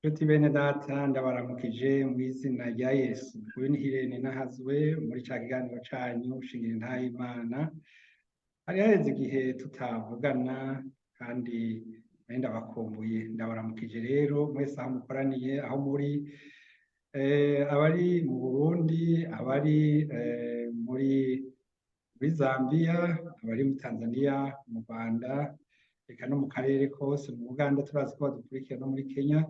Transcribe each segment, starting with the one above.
Nshuti bene data ndabaramukije mu izina rya Yesu. Uyu ni Irene Nahazwe muri ca kiganiro canyu Shingira Intahe Imana. Hari haheze igihe tutavugana kandi nari ndabakumbuye. Ndabaramukije rero mwese aho mukoraniye, aho muri, abari mu Burundi, abari muri Zambia, abari mu Tanzania, mu Rwanda, eka no mu karere kose, mu Buganda turazi ko badukurikira no muri Kenya,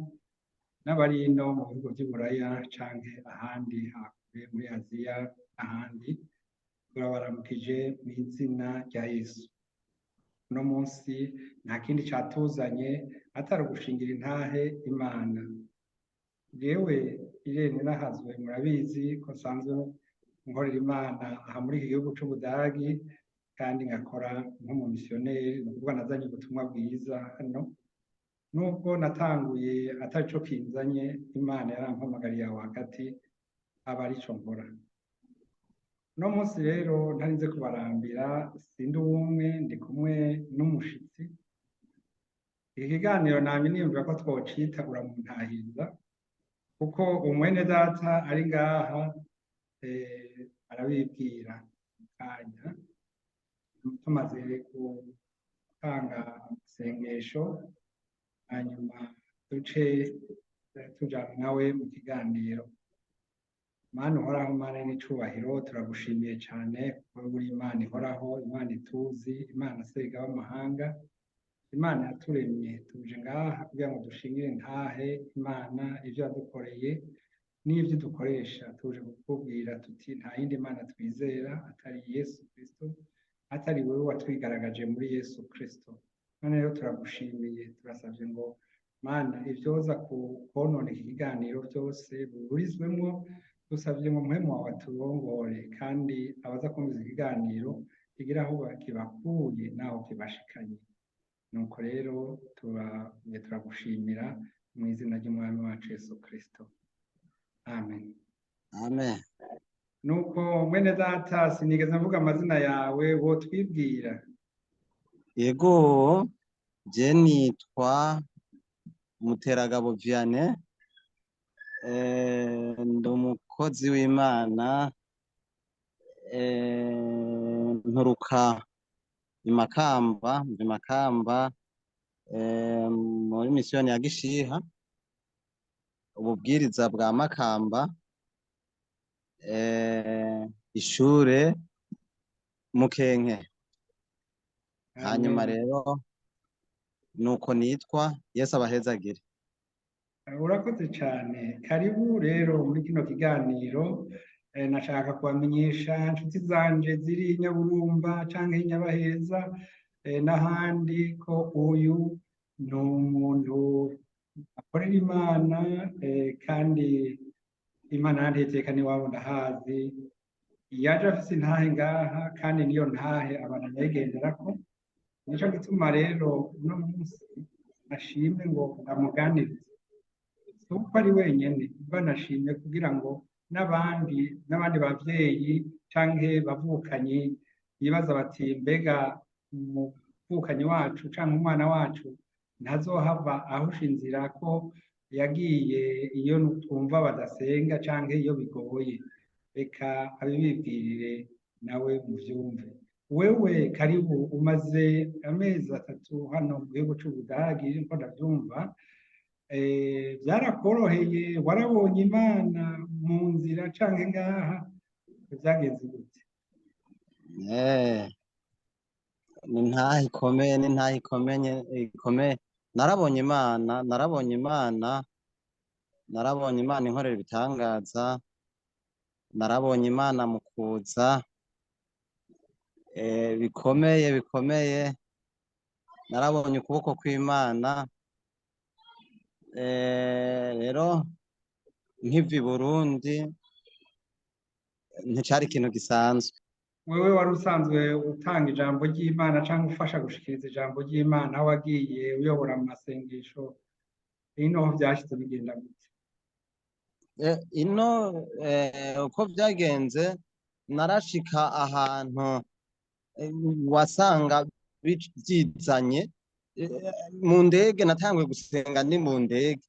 n'abari no mu bihugu vy'Uburaya canke ahandi hakure muri Aziya ahandi, turabaramukije mu izina rya Yesu. Uno munsi nta kindi catuzanye atari ugushingira intahe Imana. Jewe Irene Nahazwe murabizi ko nsanzwe nkorera Imana aha muri iki gihugu c'Ubudagi, kandi ngakora nk'umumisiyoneri, ni ukuvuga nazanye ubutumwa bwiza hano. Nubwo natanguye atari co kinzanye, Imana yarampamagariye aho hagati aba arico nkora. Uno munsi rero ntarinze kubarambira, sindi umwe, ndi kumwe n'umushitsi. Iki kiganiro namye niyumvira ko twocita uramuntahiriza, kuko umwene data ari ngaha arabibwira mu kanya. Tumaze gutanga amasengesho, hanyuma duce tujana nawe mu kiganiro. Mana uhoraho, Mana n'icubahiro, turagushimiye cane kuko uri Imana ihoraho, Imana ituzi, Imana sega w'amahanga, Imana yaturemye. Tuje ngaha kugira ngo dushingire intahe Imana ivyo yadukoreye n'ivyo dukoresha. Tuje kukubwira tuti nta yindi Mana twizera atari Yesu Kristo, atari wewe watwigaragaje muri Yesu Kristo. None rero turagushimiye, turasavye ngo Mana ivyoza kwonona iki kiganiro vyose biburizwemwo. Dusavye ngo mpwemu wawe aturongore, kandi abaza kumviriza ikiganiro kigira aho kibakuye n'aho kibashikanye. Nuko rero turagushimira mu izina ry'umwami wacu Yesu Kristo, amen. Amen. Nuko mwene data, sinigeze mvuga amazina yawe, wotwibwira? Yego, je nitwa Muteragabo Vianney, ndi umukozi w'Imana, nturuka i Makamba, muri misiyoni ya Gishiha, ububwiriza bwa Makamba, ishure Mukenke. Hanyuma rero nuko nitwa. Yesu abahezagire. Urakoze cane. Karibu rero muri kino kiganiro. Nashaka kubamenyesha inshuti zanje ziri Nyaburumba canke Nyabaheza n'ahandi ko uyu ni umuntu akorera Imana, kandi Imana yantetse n'iwabo ndahazi. Yaje afise intahe ngaha, kandi niyo ntahe abantu bayigenderako. Nico gituma rero uno munsi nashimye ngo ndamuganirize. Si uko ari wenyene, banashimye kugira ngo n'abandi bavyeyi canke bavukanyi bibaza bati mbega umuvukanyi wacu canke umwana wacu ntazohava ahusha inzira ko yagiye iyo twumva badasenga canke iyo bigoye. Reka abibibwirire nawe muvyumve. Wewe karibu, umaze amezi 3 hano mu gihugu c'Ubudagi, nko ndavyumva. Vyarakoroheye? Warabonye Imana mu nzira canke ngaha vyagenze gute? Ni ntahe ikomeye. Narabonye Imana inkorera ibitangaza. Narabonye Imana mu kuza bikomeye. Narabonye ukuboko kw'Imana. Rero nkiva i Burundi nticari ikintu gisanzwe. Wewe wari usanzwe utanga ijambo ry'Imana canke ufasha gushikiriza ijambo ry'Imana, aho wagiye uyobora mu masengesho, ino vyashitse bigenda gute? Ino uko vyagenze, narashika ahantu wasanga vyizanye mu ndege. Natanguye gusenga ndi mu ndege,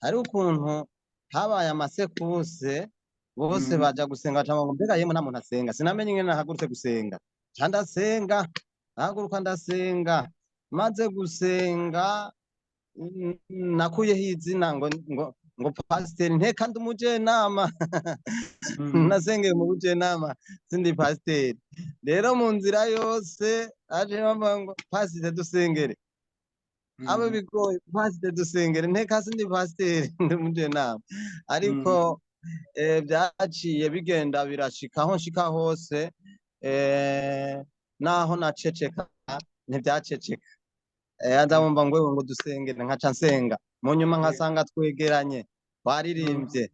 hari ukuntu habaye amasekuse bose Mhm. baja gusenga baca ngo mbega yemwe nta muntu asenga sinamenye ingene nahagurutse gusenga ca ndasenga nahaguruka ndasenga maze gusenga nakuyeho izina ngo pasiteri nteka ndi umujenama Mhm. nasengeye mu bujenama sindi pasiteri rero mu nzira yose aje bambaye ngo pasiteri dusengere abo Mhm. bigoye pasiteri dusengere nteka sindi pasiteri ndi umujenama ariko Mhm. byaciye bigenda birashika aho nshika hose naho naceceka ntibyaceceka ndabumva ngo dusengere nkaca nsenga mu nyuma nkasanga twegeranye twaririmbye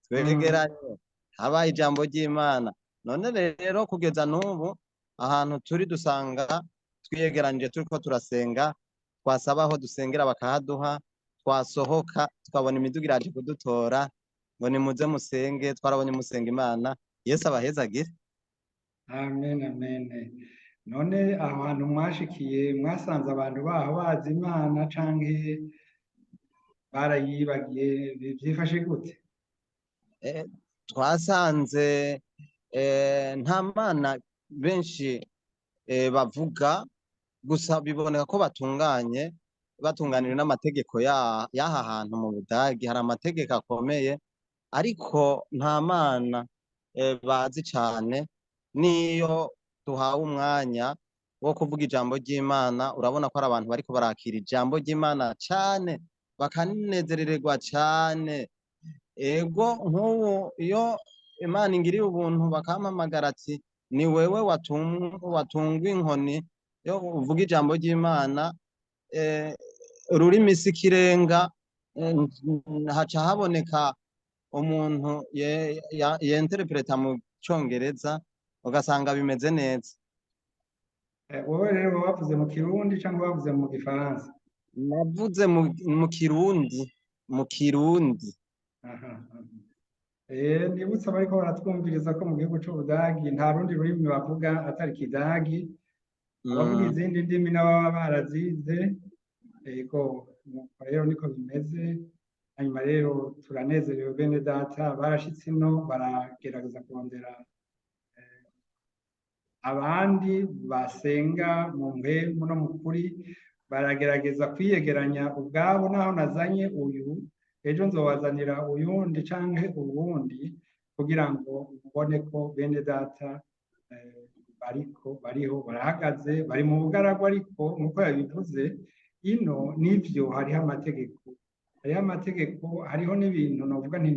twegeranye habaye ijambo ry'Imana none rero kugeza n'ubu ahantu turi dusanga twiyegeranije turiko turasenga twasaba aho dusengera bakahaduha twasohoka tukabona imiduga iraje kudutora ngo nimuze musenge twarabonye musenga Imana Yesu abahezagire Amen, amen. None aho hantu mwashikiye mwasanze abantu baho bazi Imana canke barayibagiye vyifashe gute? twasanze nta mana benshi bavuga gusa biboneka ko batunganijwe n'amategeko y'aha hantu mu Budagi hari amategeko akomeye ariko nta mana bazi cane niyo duhawe umwanya wo kuvuga ijambo ry'Imana urabona ko ari abantu bariko barakira ijambo ry'Imana cane bakanezerererwa cane ego nk'ubu iyo Imana ingiriye ubuntu bakampamagara ati ni wewe watungwa inkoni yo uvuga ijambo ry'Imana ururimi sikirenga haca haboneka umuntu yenterpreta mu congereza ugasanga bimeze neza Wowe rero wavuze mu Kirundi canke wavuze mu Gifaransa? navuze mu Kirundi Aha. Nibutse abariko baratwumviriza ko mu gihugu c'Ubudagi nta rundi rurimi bavuga atari Kidagi, abavuga izindi ndimi n'ababa barazize, ego nuko rero niko bimeze, hanyuma rero turanezerewe bene data barashitse ino baragerageza kurondera abandi basenga mu mpwemu no mu kuri, baragerageza kwiyegeranya ubwabo naho nazanye uyu ejo nzobazanira uyundi canke uwundi kugira ngo mubone ko bene data bariho barahagaze bari mu bugaragwa ariko nkuko yabivuze ino nivyo hariho amategeko hariho n'ibintu novuga nti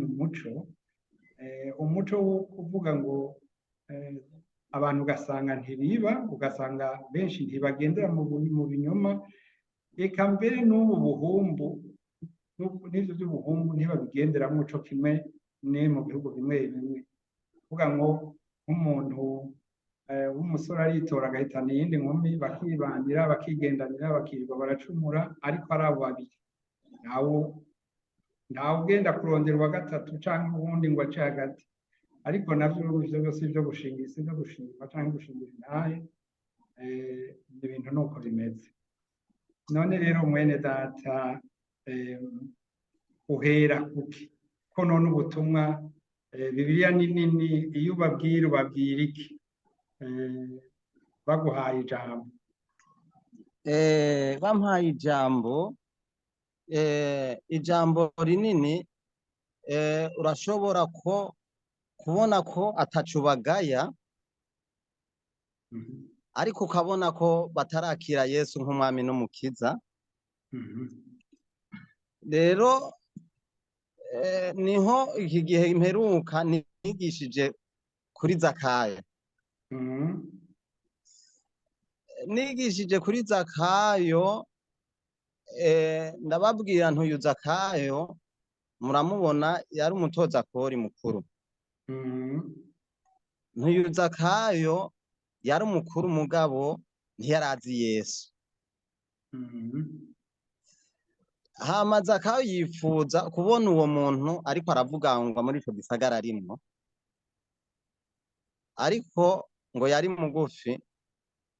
umuco wo kuvuga ngo abantu ugasanga ntibiba ugasanga benshi ntibagendera mu binyoma eka mbere n'ubu buhumbu n'ivyo by'ubuhumbu ntibabigenderamwo co kimwe ne mu bihugu bimwe bimwe kuvuga ngo nk'umuntu w'umusore aritora agahitana iyindi nkumi bakibanira bakigendanira bakirirwa baracumura ariko ari abo babiri ntawe ugenda kurondera uwa gatatu canke uwundi ngo ace hagati ariko navyo ivyo byose vyo gushinga isi vyo gushinga canke gushingira intahe ibintu nuko bimeze none rero mwene data uhera kuki ko none ubutumwa Bibiliya ni nini iyo ubabwira iki baguhaye ijambo bampaye ijambo rinini urashobora kubona ko ataco bagaya ariko ukabona ko batarakira Yesu nk'umwami n'umukiza rero niho iki gihe imperuka nigishije kuri Zakayo nigishije kuri Zakayo ndababwira ntuyu Zakayo muramubona yari umutoza kori mukuru ntuyu Zakayo yari umukuru mugabo ntiyarazi Yesu hama Zakayo yifuza kubona uwo muntu ariko aravugangwa muri ico gisagara arimwo ariko ngo yari mugufi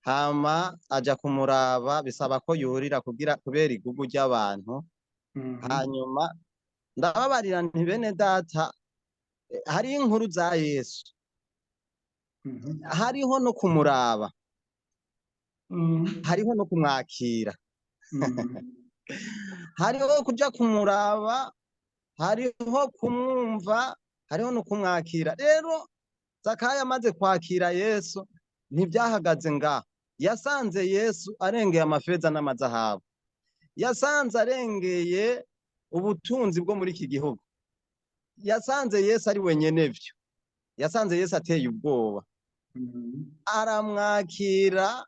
hama aja kumuraba bisaba ko yurira kubera igugu ry'abantu hanyuma ndababarira nti bene data, hariho inkuru za Yesu, hariho no kumuraba, hariho no kumwakira, hariho kuja kumuraba, hariho kumwumva, hariho no kumwakira. Rero Zakayo amaze kwakira Yesu ntibyahagaze ngaho, yasanze Yesu arengeye amafeza n'amazahabu, yasanze arengeye ubutunzi bwo muri iki gihugu, yasanze Yesu ari wenyene vyo, yasanze Yesu ateye ubwoba, aramwakira.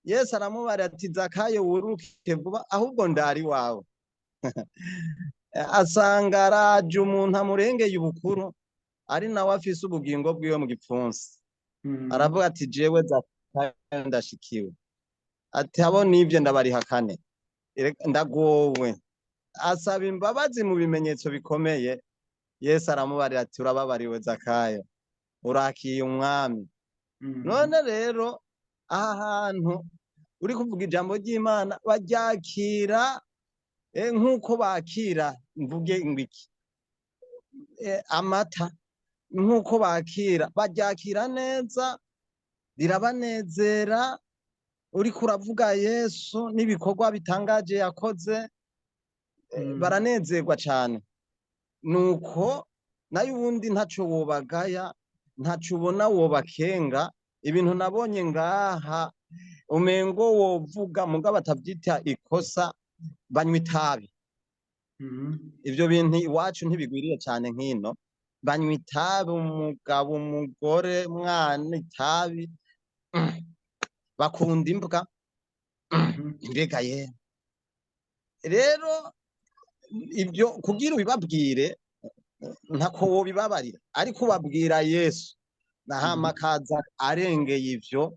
Yesu aramubara ati Zakayo wuruke vuba, ahubwo ndari wawe. Asanga araje umuntu amurengeye ubukuru, ari nawe afise ubugingo bwiwe mu gipfunsi. Aravuga ati jewe Zakayo ndashikiwe, ati abo nivyo ndabarihakane, ndagowe. Asaba imbabazi mu bimenyetso bikomeye. Yesu aramubarira ati urababariwe Zakayo, urakiye umwami. None rero aha hantu uri kuvuga ijambo ry'Imana baryakira nk'uko bakira, mvuge ngwiki, amata, nk'uko bakira, baryakira neza, rirabanezera. Uriko uravuga Yesu n'ibikorwa bitangaje yakoze, baranezerwa cane. Nuko nayo ubundi ntaco wobagaya, ntaco ubona wobakenga. Ibintu nabonye ngaha umengo wovuga mugabo atavyita ikosa, banywa itabi. Ivyo bintu iwacu ntibigwiriye cane nkino, banywa itabi, umugabo, umugore, mwana, itabi, bakunda imbwa, mbega ye. Rero ibyo kugira ubibabwire ntako wobibabarira, ariko ubabwira Yesu nahama kaza arengeye ivyo,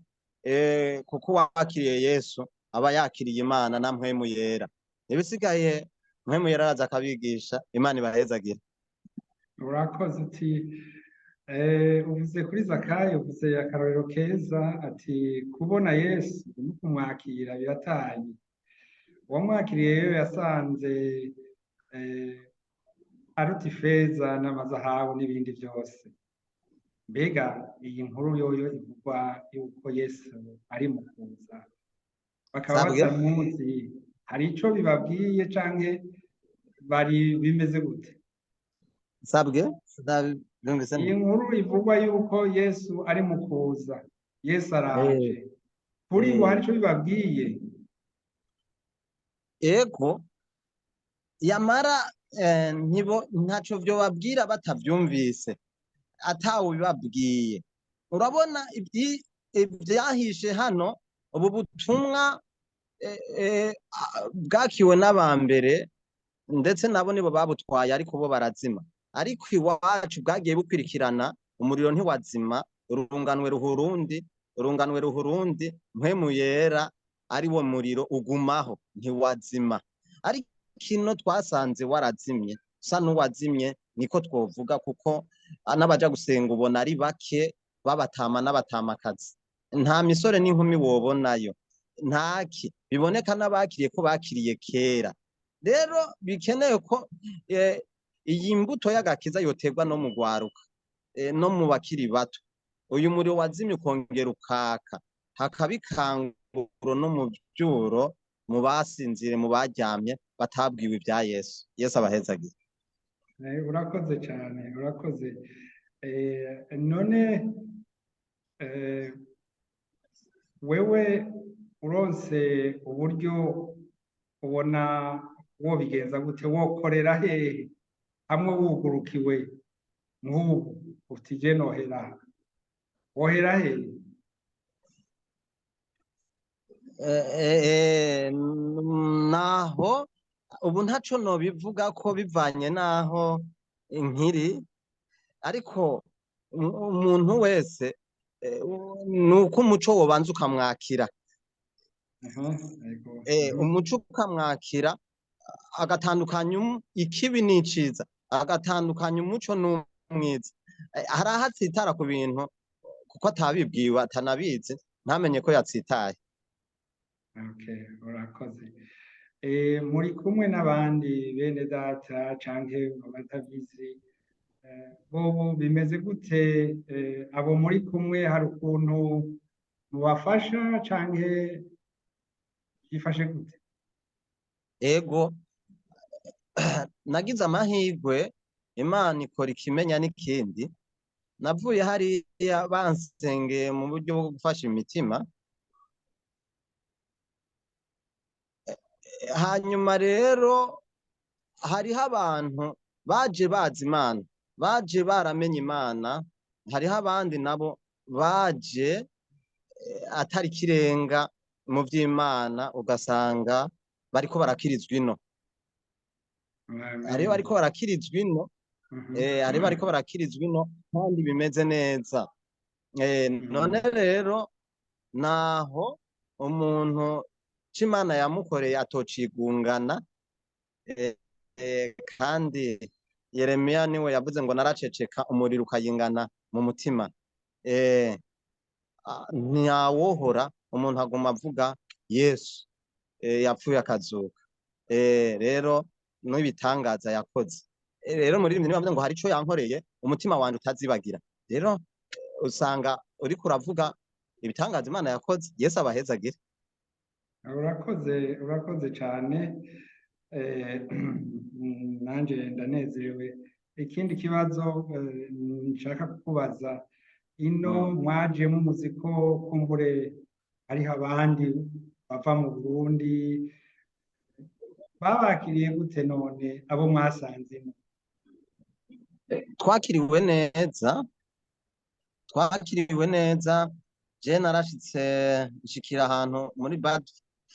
kuko wakiriye Yesu aba yakiriye Imana na mpwemu yera. Ibisigaye mpwemu yera araza akabigisha. Imana ibahezagire. Urakoze. Uti uvuze kuri Zakayo, uvuze akarorero keza, ati kubona Yesu no kumwakira biratanye. Uwamwakiriye rero yasanze aruta ifeza n'amazahabu n'ibindi byose. Mbega iyi nkuru yoyo ivugwa yuko Yesu ari mu kuza, bakaba batamuzi, hari ico bibabwiye canke bari bimeze gute? Sabwe iyi nkuru ivugwa yuko Yesu ari mu kuza, Yesu araje, kuri bo hari ico bibabwiye? Ego yamara ntaco vyo babwira batavyumvise, atawe bibabwiye. Urabona ibyahishe hano, ubu butumwa bwakiwe n'abambere, ndetse nabo nibo babutwaye, ariko bo barazima. Ariko iwacu bwagiye bukwirikirana, umuriro ntiwazima, urunganwe ruhurundi, mpwemu yera ari wo muriro ugumaho, ntiwazima. Ariko kino twasanze warazimye, usa n'uwazimye niko twovuga, kuko n'abaja gusenga ubona ari bake, babatama n'abatamakazi. Nta misore n'inkumi wobonayo, ntaki. Biboneka n'abakiriye ko bakiriye kera. Rero bikeneye ko iyi mbuto y'agakiza yoterwa no mu gwaruka, no mu bakiri bato. Uyu muriro wazimye ukongera ukaka, hakabikanguro no mu byuro, mu basinzire, mu baryamye batabwiwe ibya Yesu. Yesu abahezagire. Urakoze cyane, urakoze. None wewe uronse uburyo, ubona wobigenza gute? Wokorera hehe hamwe wugurukiwe nk'ubu uti je nohera, wohera hehe? Naho ubu ntaco nobivuga ko bivanye naho nkiri, ariko umuntu wese nuko umuco wobanza ukamwakira. Umuco ukamwakira, agatandukanya ikibi n'iciza, agatandukanya umuco n'umwiza. Hari aho atsitara ku bintu kuko atabibwiwe, atanabizi, ntamenye ko yatsitaye. Urakoze. muri kumwe n'abandi bene data canke abatabizi, bobo bimeze gute? Abo muri kumwe hari ukuntu mubafasha canke byifashe gute? ego nagize amahirwe, Imana ikora ikimenya n'ikindi. Navuye hariya bansengeye mu buryo bwo gufasha imitima, hanyuma rero hariho abantu baje bazi Imana, baje baramenye Imana, hariho abandi nabo baje atari kirenga mu vy'Imana, ugasanga bariko barakirizwa ino, hariho bariko barakirizwa ino, hariho bariko barakirizwa ino kandi bimeze neza. None rero naho umuntu c'Imana yamukoreye atocigungana, kandi Yeremiya niwe yavuze ngo naraceceka umuriro ukayingana mu mutima. Ntiyawohora umuntu aguma avuga Yesu yapfuye akazuka. Rero n'ibitangaza yakoze. Rero muri rimwe bavuze ngo hari ico yankoreye umutima wanje utazibagira. Rero usanga uriko uravuga ibitangaza Imana yakoze. Yesu abahezagire. Urakoze cyane. Nanje ndanezerewe. Ikindi kibazo nshaka kukubaza, ino mwaje muzi ko kumbure hariho abandi bava mu Burundi, babakiriye gute none abo mwasanzemo? Twakiriwe neza. Je narashitse nshikira ahantu muri bad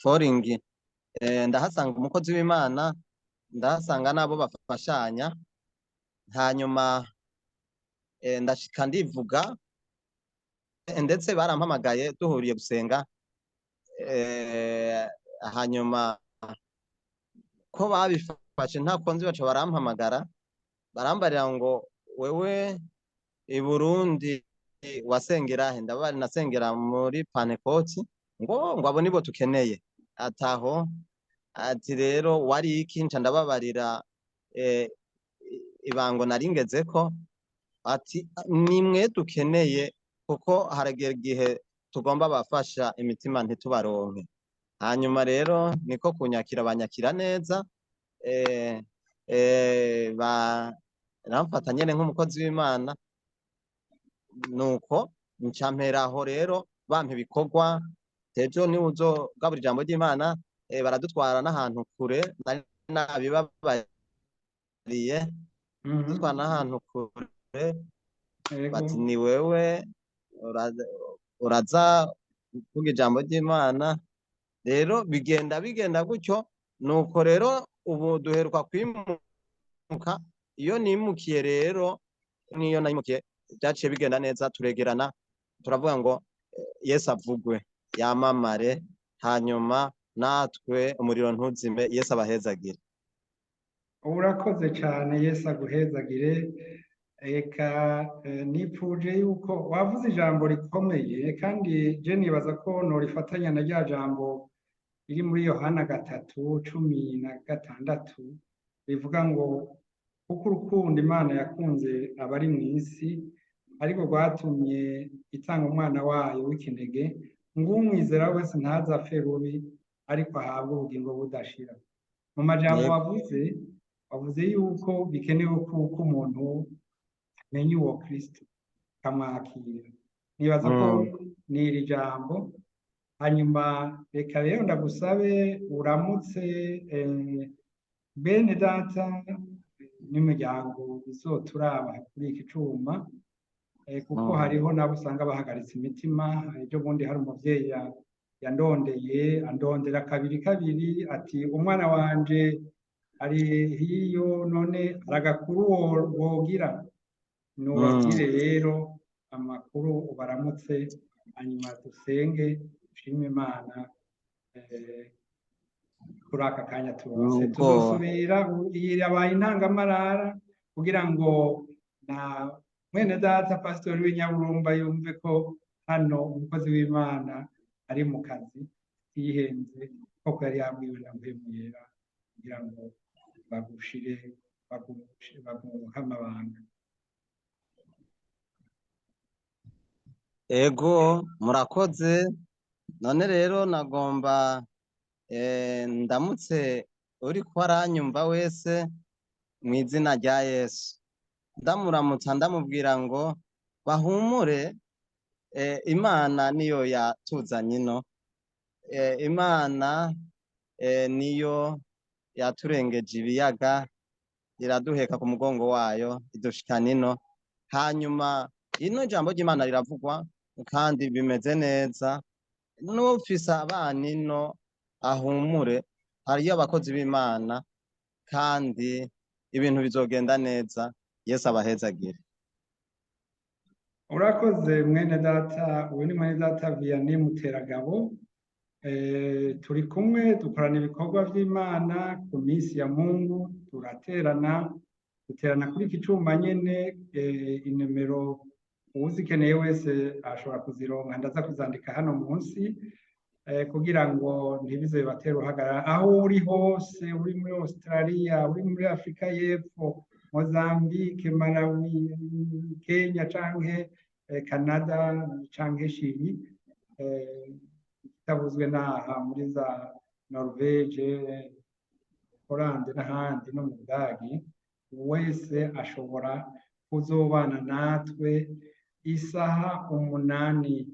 foring, ndahasanga umukozi w'Imana, ndahasanga nabo bafashanya, hanyuma ndashika ndivuga, ndetse barampamagaye duhuriye gusenga, hanyuma ko babifashe nta konzi baca barampamagara, barambarira ngo wewe i Burundi wasengera he? Ndabari nasengera muri Pantekoti. ngo abo nibo tukeneye. Ataho ati rero wari iki? Nca ndababarira ibango naringezeko, ati nimwe dukeneye kuko haragera igihe tugomba bafasha imitima ntitubaronke. Hanyuma rero niko kunyakira, banyakira neza, baramfata nyene nk'umukozi w'Imana, nuko ncamperaho rero bampa ibikorwa. Ejo ni uzogabura ijambo ry'Imana, baradutwara n'ahantu kure, nari nabibabariye, dutwara n'ahantu kure, bati ni wewe uraza kuvuga ijambo ry'Imana. Rero bigenda gutyo. Nuko rero ubu duheruka kwimuka. Iyo nimukiye rero niyo nayimukiye byaciye bigenda neza, turegerana, turavuga ngo Yesu avugwe, yamamare, hanyuma natwe umuriro ntuzime. Yesu abahezagire. Urakoze cyane. Yesu aguhezagire. Eka nipfuje yuko wavuze ijambo rikomeye, kandi je nibaza ko norifatanya na rya jambo riri muri Yohana 3:16 rivuga ngo kuko urukundo Imana yakunze abari mu isi ariko rwatumye itanga umwana wayo w'ikinege, ngo umwizera wese ntazapfe rubi ariko ahabwe ubugingo budashira. Mu majambo wavuze yuko bikenewe kuko umuntu amenya uwo Kristo akamwakira. Nibaza ko ni iri jambo. Hanyuma reka rero ndagusabe uramutse bene data n'imiryango izoturaba kuri iki cuma, kuko hariho nabo usanga bahagaritse imitima. Ejo bundi hari umuvyeyi yandondeye, andondera kabiri ati umwana wanje ari hiyo, none aragakuru wogira. Nubabwire rero amakuru ubaramutse, hanyuma dusenge dushime Imana kuri aka kanya turonse. Tuzosubira, iyi yabaye intangamarara kugira ngo na mwene data Pastori w'Inyaburumba yumve ko hano umukozi w'Imana ari mu kazi yihenze, koko yari yabwiwe na mpwemu yera kugira ngo baguhe amabanga. ego murakoze. None rero nagomba ndamutse uriko aranyumva wese mu izina rya Yesu, ndamuramutsa ndamubwira ngo bahumure, Imana niyo yatuzanye ino, Imana niyo yaturengeje ibiyaga iraduheka ku mugongo wayo idushikana ino. Hanyuma ino jambo ry'Imana riravugwa kandi bimeze neza. N'ufise abana ino ahumure, hariyo abakozi b'Imana kandi ibintu bizogenda neza. Yesu abahezagire. Urakoze mwene data, uyu ni mwene data Vianney Muteragabo. Turi kumwe dukorana ibikorwa by'Imana ku minsi ya Mungu, duterana kuri iki cuma nyene. Inimero uzikeneye wese ashobora kuzironka, ndaza kuzandika hano munsi kugira ngo ntibize bibatere uhagarara aho uri hose, uri muri Australia, uri muri Afrika y'Epfo, Mozambique, Malawi, Kenya canke Canada canke Chili, kitabuzwe n'aha muri za Norvege, Hollande n'ahandi no mu Budagi. Wese ashobora kuzobana natwe isaha 8,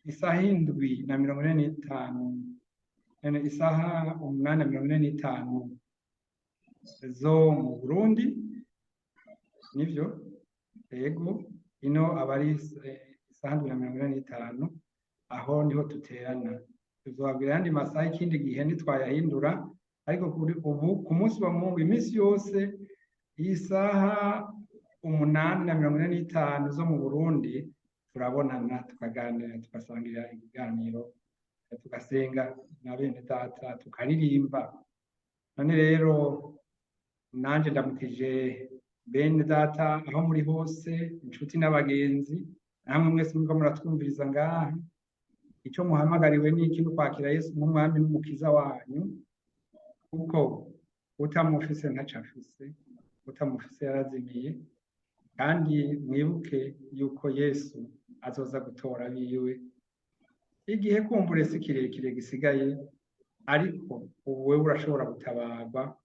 isaha 7:45, isaha 8:45 zo mu Burundi. Nivyo ego, ino abari isaha 7:45, aho niho tuterana. Tuzobabwira yandi masaha ikindi gihe ntitwayahindura, ariko kuri ubu ku munsi wa Mungu iminsi yose isaha 8:45 zo mu Burundi turabonana, tukaganira, tugasangira ikiganiro, tugasenga na bene data, tukaririmba. None rero nanje ndamukije bene data aho muri hose, inshuti n'abagenzi, namwe mwese muriko muratwumviriza ngaha. Icyo muhamagariwe ni iki? Kwakira Yesu nk'umwami n'umukiza wanyu, kuko utamufise ntaco afise, utamufise yarazimiye. Kandi mwibuke yuko Yesu azoza gutora abiwe igihe kumbure si kirekire gisigaye, ariko ubu wewe urashobora gutabarwa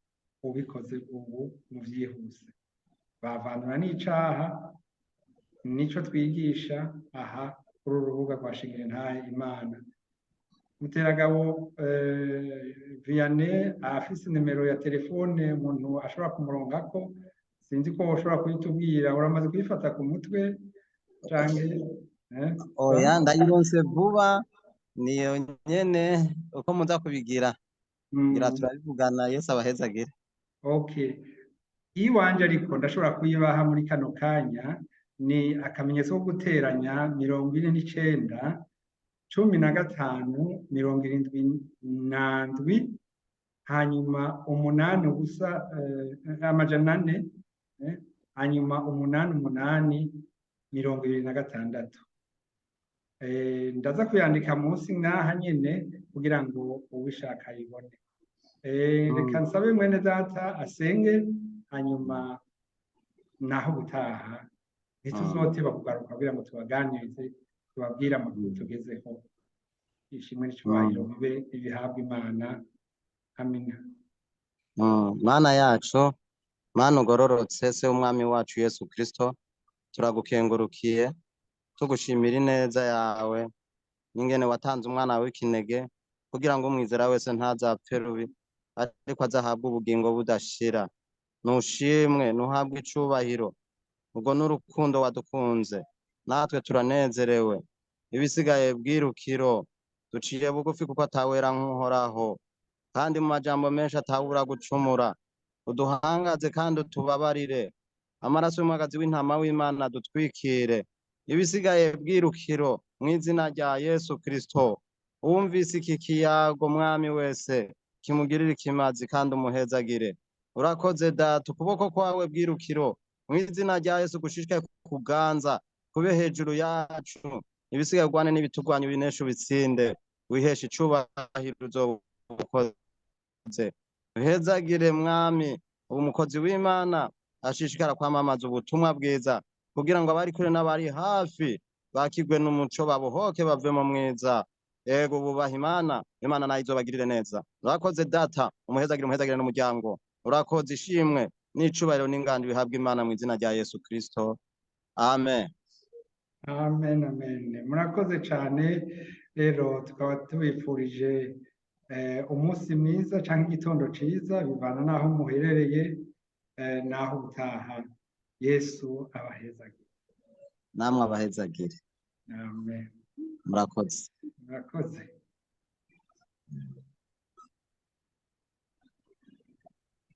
ubikoze ubu mu vyihuse. Bavanura n'icaha, nico twigisha aha kuri urubuga rwa Shingirintahe Imana. Muteragabo Vianney afise nimero ya telefone umuntu ashobora kumurongako, sinzi ko ushobora kuyitubwira. Uramaze kuyifata ku mutwe canke? Oya, ndayironse vuba, niyo nyene uko muza kubigira ngira turabivugana. Yesu abahezagire. Okay, iwanje ariko ndashobora kuyibaha muri kano kanya. Ni akamenyetso ko guteranya 49 15 77 hanyuma 8 ubusa amajana 4 hanyuma 88 26. Ndaza kuyandika munsi ngaha nyene kugira ngo ubishaka yibone. Reka nsabe mwene data asenge, hanyuma naho gutaha ntituzoteba kugaruka kugira ngo tubaganirize, tubabwire amakuru tugezeho. Ishimwe n'icubahiro bibe ibihabwa Imana. Amina. Mana yacu, Mana ugororotse, se w'umwami wacu Yesu Kristo, turagukengurukiye, tugushimira ineza yawe n'ingene watanze umwana w'ikinege kugira ngo umwizera wese ntazapfe rubi, ariko azahabwe ubugingo budashira. Nushimwe, nuhabwe icubahiro, ubwo n'urukundo wadukunze, natwe turanezerewe. Ibisigaye bwirukiro duciye bugufi, kuko atawera nk'Uhoraho, kandi mu majambo menshi atawura gucumura. Uduhangaze kandi utubabarire, amaraso y'umwagazi w'intama w'Imana dutwikire. Ibisigaye bwirukiro mu izina rya Yesu Kristo. Wumvise iki kiyago mwami wese, kimugirire ikimazi kandi umuhezagire. Urakoze Data, ukuboko kwawe bwirukiro mu izina rya Yesu gushishikaye kuganza, kube hejuru yacu. Ibisigaye urwane n'ibitugwanya, ubineshe ubitsinde, wiheshe icubahiro. ukoze. Uhezagire mwami umukozi w'Imana ashishikara kwamamaza ubutumwa bwiza kugira ngo abari kure n'abari hafi bakigwe n'umuco babohoke bave mu mwiza. Yego bubaha Imana, Imana nayo izobagirire neza. Urakoze data, umuhezagire n'umuryango. Urakoze ishimwe n'icubahiro n'ingandi bihabwa Imana mu izina rya Yesu Kristo. Amen. Amen, amen. Murakoze cyane. Rero tukaba tubifurije umunsi mwiza cyangwa igitondo ciza bivana n'aho muherereye n'aho utaha. Yesu abahezagire. Namwe abahezagire. Amen. Murakoze. Murakoze.